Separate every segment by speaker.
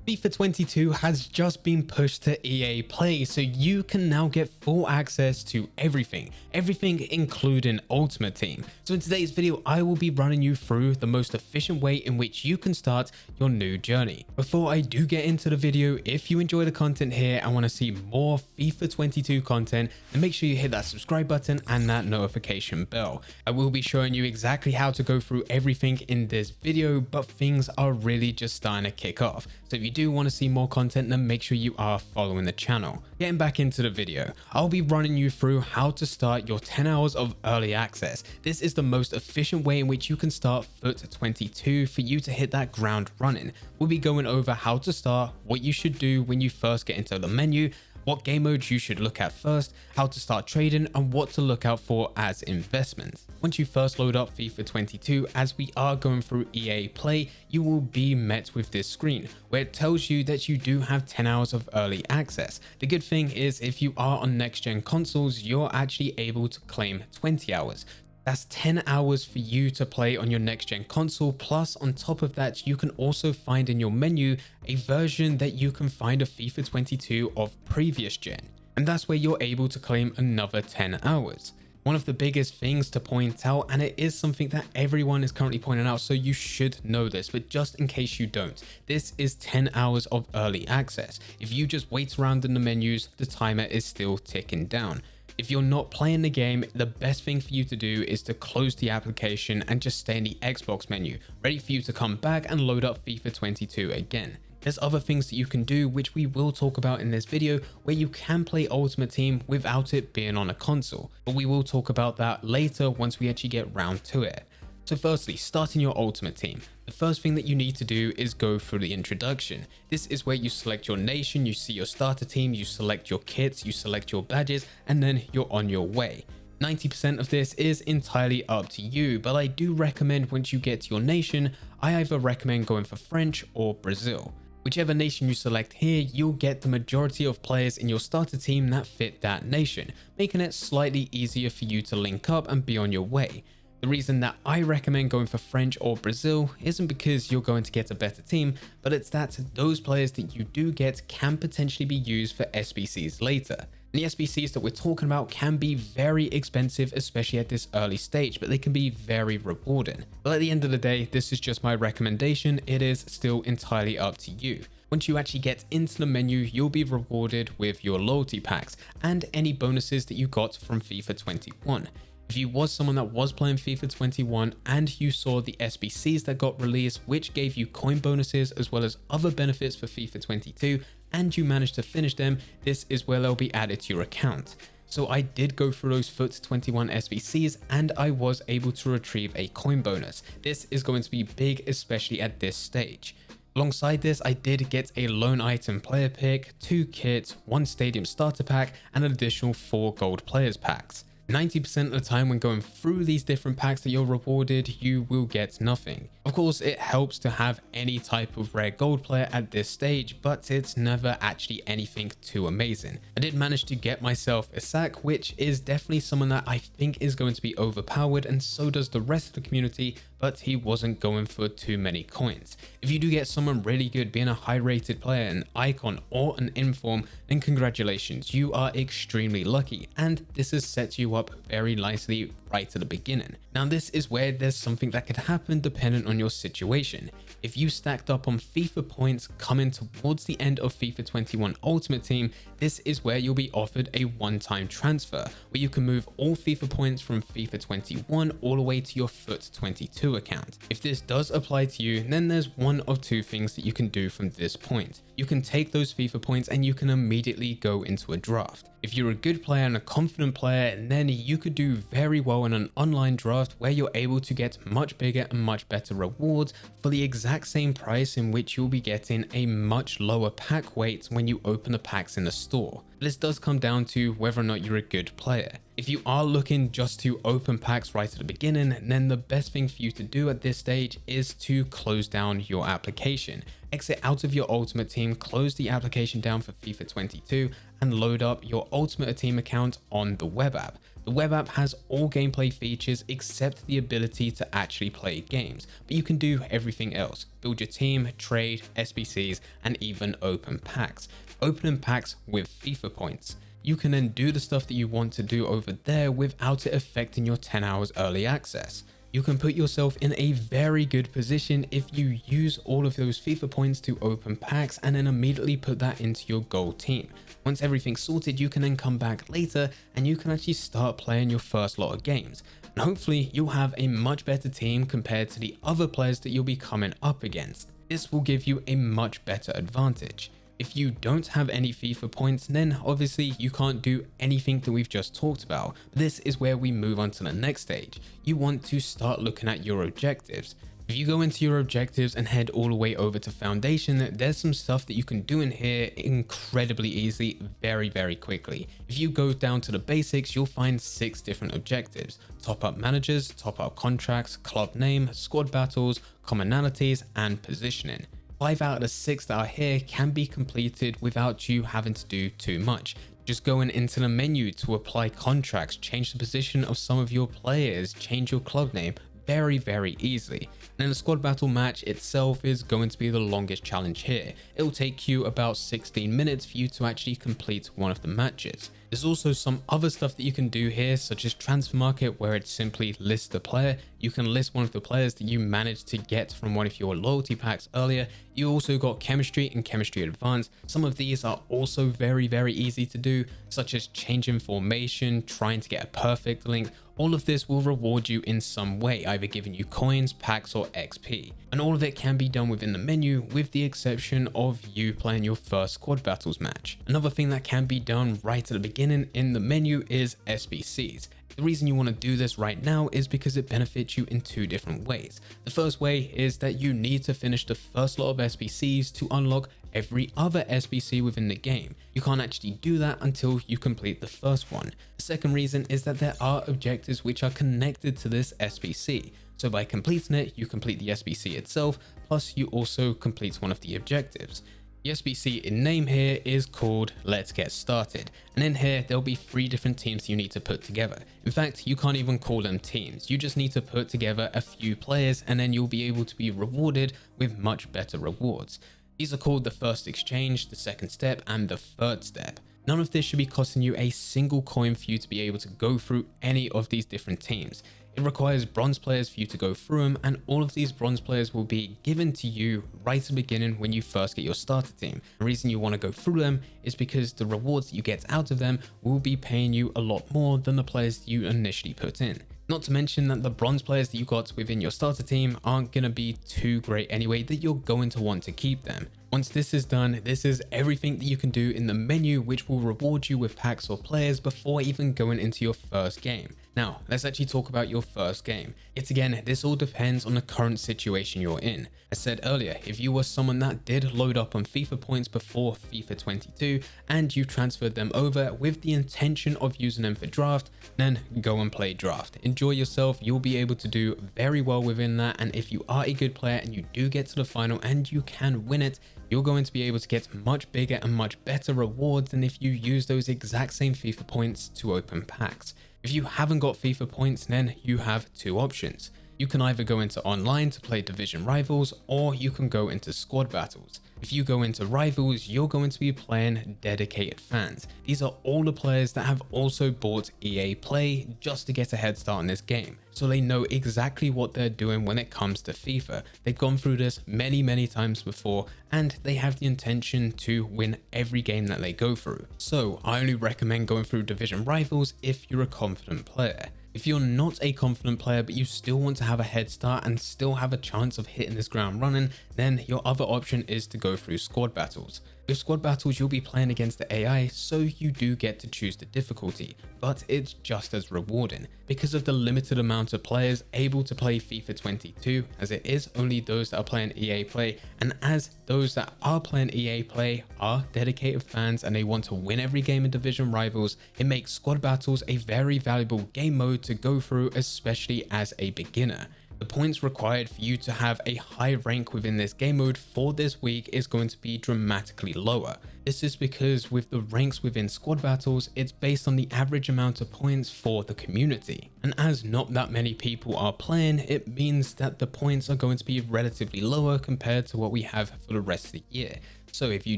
Speaker 1: FIFA 22 has just been pushed to EA Play, so you can now get full access to everything including Ultimate Team. So in today's video, I will be running you through the most efficient way in which you can start your new journey. Before I do get into the video, if you enjoy the content here and want to see more FIFA 22 content, then make sure you hit that subscribe button and that notification bell. I will be showing you exactly how to go through everything in this video, but things are really just starting to kick off. So if you do want to see more content, then make sure you are following the channel. Getting back into the video, I'll be running you through how to start your 10 hours of early access. This is the most efficient way in which you can start FUT 22 for you to hit that ground running. We'll be going over how to start, what you should do when you first get into the menu, what game modes you should look at first, how to start trading, and what to look out for as investments. Once you first load up FIFA 22, as we are going through EA Play, you will be met with this screen where it tells you that you do have 10 hours of early access. The good thing is if you are on next gen consoles, you're actually able to claim 20 hours. That's 10 hours for you to play on your next gen console. Plus on top of that, you can also find in your menu a version that you can find of FIFA 22 of previous gen. And that's where you're able to claim another 10 hours. One of the biggest things to point out, and it is something that everyone is currently pointing out, so you should know this, but just in case you don't, this is 10 hours of early access. If you just wait around in the menus, the timer is still ticking down. If you're not playing the game, the best thing for you to do is to close the application and just stay in the Xbox menu, ready for you to come back and load up FIFA 22 again. There's other things that you can do, which we will talk about in this video, where you can play Ultimate Team without it being on a console, but we will talk about that later once we actually get round to it. So firstly, starting your Ultimate Team. The first thing that you need to do is go through the introduction. This is where you select your nation, you see your starter team, you select your kits, you select your badges, and then you're on your way. 90% of this is entirely up to you, but I do recommend once you get to your nation, I either recommend going for French or Brazil. Whichever nation you select here, you'll get the majority of players in your starter team that fit that nation, making it slightly easier for you to link up and be on your way. The reason that I recommend going for French or Brazil isn't because you're going to get a better team, but it's that those players that you do get can potentially be used for SBCs later. And the SBCs that we're talking about can be very expensive, especially at this early stage, but they can be very rewarding. But at the end of the day, this is just my recommendation. It is still entirely up to you. Once you actually get into the menu, you'll be rewarded with your loyalty packs and any bonuses that you got from FIFA 21. If you was someone that was playing FIFA 21 and you saw the SBCs that got released, which gave you coin bonuses as well as other benefits for FIFA 22, and you managed to finish them, this is where they'll be added to your account. So I did go through those FUT 21 SBCs and I was able to retrieve a coin bonus. This is going to be big, especially at this stage. Alongside this, I did get a lone item player pick, 2 kits, 1 stadium starter pack, and an additional 4 gold players packs. 90% of the time when going through these different packs that you're rewarded, you will get nothing. Of course, it helps to have any type of rare gold player at this stage, but it's never actually anything too amazing. I did manage to get myself Isak, which is definitely someone that I think is going to be overpowered, and so does the rest of the community, but he wasn't going for too many coins. If you do get someone really good being a high rated player, an icon or an inform, then congratulations, you are extremely lucky, and this has set you up very nicely right at the beginning. Now this is where there's something that could happen dependent on your situation. If you stacked up on FIFA points coming towards the end of FIFA 21 Ultimate Team, this is where you'll be offered a one-time transfer, where you can move all FIFA points from FIFA 21 all the way to your FUT 22 account. If this does apply to you, then there's one of two things that you can do from this point. You can take those FIFA points and you can immediately go into a draft. If you're a good player and a confident player, then you could do very well in an online draft where you're able to get much bigger and much better rewards for the exact same price in which you'll be getting a much lower pack weight when you open the packs in the store. This does come down to whether or not you're a good player. If you are looking just to open packs right at the beginning, then the best thing for you to do at this stage is to close down your application. exit out of your Ultimate Team, close the application down for FIFA 22 and load up your Ultimate Team account on the web app. The web app has all gameplay features except the ability to actually play games, but you can do everything else. Build your team, trade, SBCs, and even open packs. Opening packs with FIFA points. You can then do the stuff that you want to do over there without it affecting your 10 hours early access. You can put yourself in a very good position if you use all of those FIFA points to open packs and then immediately put that into your gold team. Once everything's sorted, you can then come back later and you can actually start playing your first lot of games. And hopefully you'll have a much better team compared to the other players that you'll be coming up against. This will give you a much better advantage. If you don't have any FIFA points, then obviously you can't do anything that we've just talked about. This is where we move on to the next stage. You want to start looking at your objectives. If you go into your objectives and head all the way over to Foundation, there's some stuff that you can do in here incredibly easily, very quickly. If you go down to the basics, you'll find 6 different objectives: top up managers, top up contracts, club name, squad battles, commonalities, and positioning. 5 out of the 6 that are here can be completed without you having to do too much. Just going into the menu to apply contracts, change the position of some of your players, change your club name very easily. And then the squad battle match itself is going to be the longest challenge here. It will take you about 16 minutes for you to actually complete one of the matches. There's also some other stuff that you can do here, such as transfer market, where it simply lists the player. You can list one of the players that you managed to get from one of your loyalty packs earlier. You also got chemistry and chemistry advanced. Some of these are also very easy to do, such as changing formation, trying to get a perfect link. All of this will reward you in some way, either giving you coins, packs, or XP. And all of it can be done within the menu, with the exception of you playing your first squad battles match. Another thing that can be done right at the beginning in the menu is SBCs. The reason you want to do this right now is because it benefits you in 2 different ways. The first way is that you need to finish the first lot of SBCs to unlock every other SBC within the game. You can't actually do that until you complete the first one. The second reason is that there are objectives which are connected to this SBC. So by completing it, you complete the SBC itself, plus you also complete one of the objectives. The SBC in name here is called Let's Get Started, and in here there'll be 3 different teams you need to put together. In fact, you can't even call them teams, you just need to put together a few players and then you'll be able to be rewarded with much better rewards. These are called the first exchange, the second step, and the third step. None of this should be costing you a single coin for you to be able to go through any of these different teams. It requires bronze players for you to go through them, and all of these bronze players will be given to you right at the beginning when you first get your starter team. The reason you want to go through them is because the rewards that you get out of them will be paying you a lot more than the players that you initially put in. Not to mention that the bronze players that you got within your starter team aren't going to be too great anyway, that you're going to want to keep them. Once this is done, this is everything that you can do in the menu which will reward you with packs or players before even going into your first game. Now, let's actually talk about your first game. Yet again, this all depends on the current situation you're in. As said earlier, if you were someone that did load up on FIFA points before FIFA 22 and you transferred them over with the intention of using them for draft, then go and play draft. Enjoy yourself, you'll be able to do very well within that, and if you are a good player and you do get to the final and you can win it, you're going to be able to get much bigger and much better rewards than if you use those exact same FIFA points to open packs. If you haven't got FIFA points, then you have 2 options. You can either go into online to play division rivals, or you can go into squad battles. If you go into rivals, you're going to be playing dedicated fans. These are all the players that have also bought EA Play just to get a head start in this game, so they know exactly what they're doing when it comes to FIFA. They've gone through this many times before, and they have the intention to win every game that they go through. So I only recommend going through division rivals if you're a confident player. If you're not a confident player but you still want to have a head start and still have a chance of hitting this ground running, then your other option is to go through squad battles. With squad battles, you'll be playing against the AI, so you do get to choose the difficulty, but it's just as rewarding because of the limited amount of players able to play FIFA 22, as it is only those that are playing EA Play, and as those that are playing EA Play are dedicated fans and they want to win every game in division rivals, it makes squad battles a very valuable game mode to go through, especially as a beginner. The points required for you to have a high rank within this game mode for this week is going to be dramatically lower. This is because with the ranks within squad battles, it's based on the average amount of points for the community. And as not that many people are playing, it means that the points are going to be relatively lower compared to what we have for the rest of the year. So if you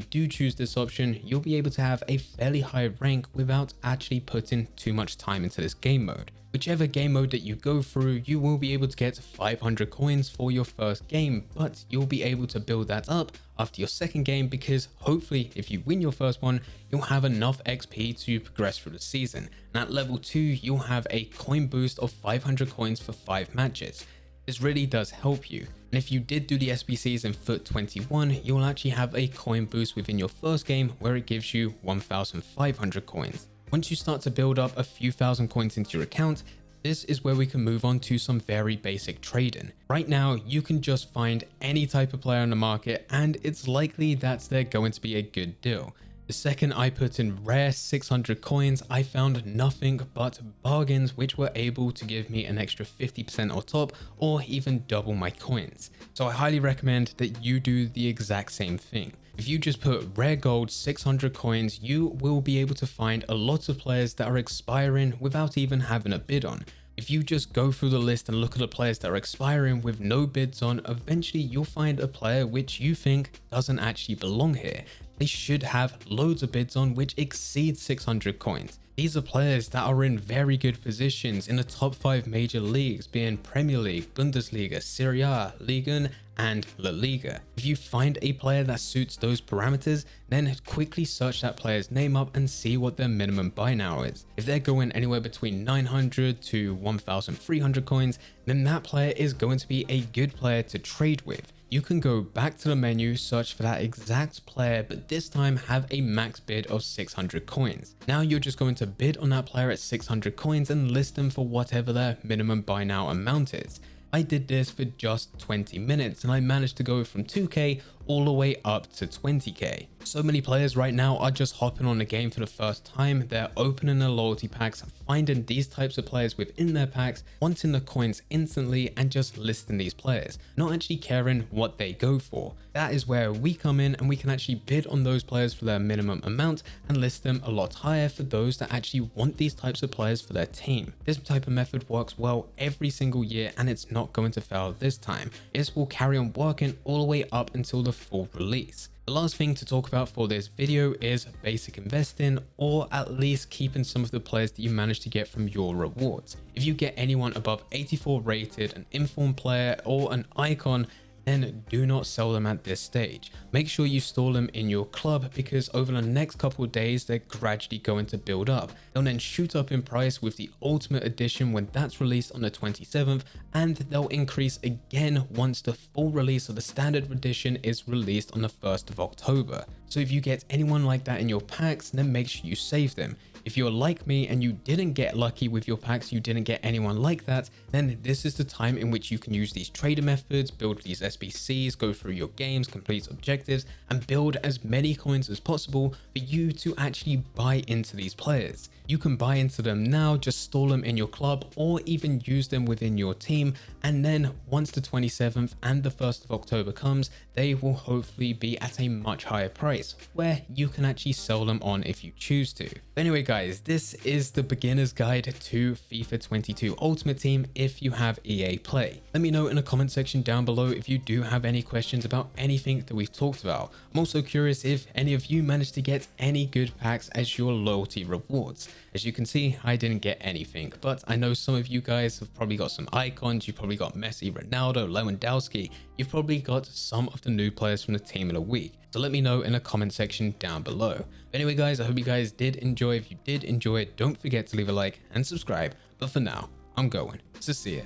Speaker 1: do choose this option, you'll be able to have a fairly high rank without actually putting too much time into this game mode. Whichever game mode that you go through, you will be able to get 500 coins for your first game, but you'll be able to build that up after your second game because hopefully if you win your first one, you'll have enough XP to progress through the season. And at level 2, you'll have a coin boost of 500 coins for 5 matches. This really does help you. And if you did do the SBCs in Foot 21, you'll actually have a coin boost within your first game where it gives you 1,500 coins. Once you start to build up a few thousand coins into your account, this is where we can move on to some very basic trading. Right now, you can just find any type of player on the market and it's likely that they're going to be a good deal. The second I put in rare 600 coins, I found nothing but bargains which were able to give me an extra 50% on top or even double my coins. So I highly recommend that you do the exact same thing. If you just put rare gold 600 coins, you will be able to find a lot of players that are expiring without even having a bid on. If you just go through the list and look at the players that are expiring with no bids on, eventually you'll find a player which you think doesn't actually belong here. They should have loads of bids on which exceed 600 coins. These are players that are in very good positions in the top 5 major leagues, being Premier League, Bundesliga, Serie A, Ligue 1, and La Liga. If you find a player that suits those parameters, then quickly search that player's name up and see what their minimum buy now is. If they're going anywhere between 900 to 1,300 coins, then that player is going to be a good player to trade with. You can go back to the menu, search for that exact player, but this time have a max bid of 600 coins. Now you're just going to bid on that player at 600 coins and list them for whatever their minimum buy now amount is. I did this for just 20 minutes and I managed to go from 2k all the way up to 20k. So many players right now are just hopping on the game for the first time. They're opening their loyalty packs, finding these types of players within their packs, wanting the coins instantly and just listing these players, not actually caring what they go for. That is where we come in and we can actually bid on those players for their minimum amount and list them a lot higher for those that actually want these types of players for their team. This type of method works well every single year and it's not going to fail this time. This will carry on working all the way up until the full release. The last thing to talk about for this video is basic investing, or at least keeping some of the players that you manage to get from your rewards. If you get anyone above 84 rated, an informed player or an icon, then do not sell them at this stage. Make sure you store them in your club because over the next couple of days, they're gradually going to build up. They'll then shoot up in price with the Ultimate Edition when that's released on the 27th, and they'll increase again once the full release of the Standard Edition is released on the 1st of October. So if you get anyone like that in your packs, then make sure you save them. If you're like me and you didn't get lucky with your packs, you didn't get anyone like that, then this is the time in which you can use these trader methods, build these SBCs, go through your games, complete objectives, and build as many coins as possible for you to actually buy into these players. You can buy into them now, just store them in your club or even use them within your team. And then once the 27th and the 1st of October comes, they will hopefully be at a much higher price where you can actually sell them on if you choose to. But anyway, guys, this is the beginner's guide to FIFA 22 Ultimate Team if you have EA Play. Let me know in the comment section down below if you do have any questions about anything that we've talked about. I'm also curious if any of you managed to get any good packs as your loyalty rewards. As you can see, I didn't get anything, but I know some of you guys have probably got some icons. You've probably got Messi, Ronaldo, Lewandowski. You've probably got some of the new players from the team of the week. So let me know in the comment section down below. But anyway, guys, I hope you guys did enjoy. If you did enjoy it, don't forget to leave a like and subscribe. But for now, I'm going. So see ya.